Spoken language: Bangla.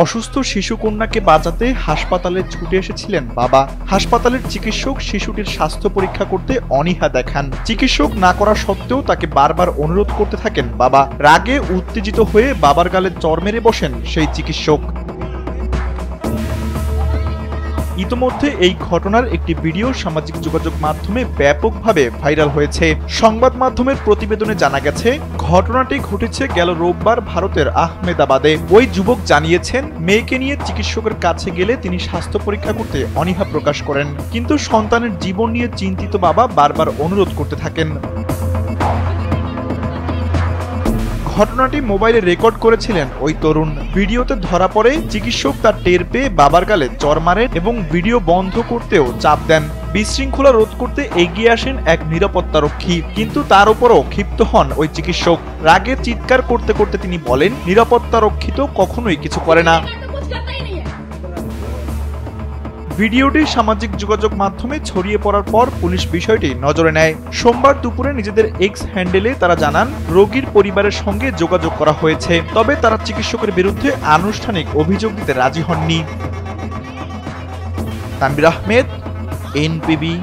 অসুস্থ শিশু কন্যাকে বাঁচাতে হাসপাতালে ছুটে এসেছিলেন বাবা। হাসপাতালের চিকিৎসক শিশুটির স্বাস্থ্য পরীক্ষা করতে অনীহা দেখান। চিকিৎসক না করা সত্ত্বেও তাকে বারবার অনুরোধ করতে থাকেন বাবা। রাগে উত্তেজিত হয়ে বাবার গালে চড় মেরে বসেন সেই চিকিৎসক। ইতোমধ্যে এই ঘটনার একটি ভিডিও সামাজিক যোগাযোগ মাধ্যমে ব্যাপকভাবে ভাইরাল হয়েছে। সংবাদ মাধ্যমের প্রতিবেদনে জানা গেছে, ঘটনাটি ঘটেছে গেল রোববার ভারতের আহমেদাবাদে। ওই যুবক জানিয়েছেন, মেয়েকে নিয়ে চিকিৎসকের কাছে গেলে তিনি স্বাস্থ্য পরীক্ষা করতে অনীহা প্রকাশ করেন, কিন্তু সন্তানের জীবন নিয়ে চিন্তিত বাবা বারবার অনুরোধ করতে থাকেন। ঘটনাটি মোবাইলে রেকর্ড করেছিলেন ওই তরুণ। ভিডিওতে ধরা পড়ে চিকিৎসক তার টের পেয়ে বাবার গালে চড় মারেন এবং ভিডিও বন্ধ করতেও চাপ দেন। বিশৃঙ্খলা রোধ করতে এগিয়ে আসেন এক নিরাপত্তারক্ষী, কিন্তু তার উপরও ক্ষিপ্ত হন ওই চিকিৎসক। রাগে চিৎকার করতে করতে তিনি বলেন, নিরাপত্তারক্ষী তো কখনোই কিছু করে না। ভিডিওটি সামাজিক যোগাযোগ মাধ্যমে ছড়িয়ে পড়ার পর পুলিশ বিষয়টি নজরে নেয়। সোমবার দুপুরে নিজেদের এক্স হ্যান্ডেলে তারা জানান, রোগীর পরিবারের সঙ্গে যোগাযোগ করা হয়েছে, তবে তারা চিকিৎসকের বিরুদ্ধে আনুষ্ঠানিক অভিযোগ দিতে রাজি হননি। তানভীর আহমেদ, এনপিবি।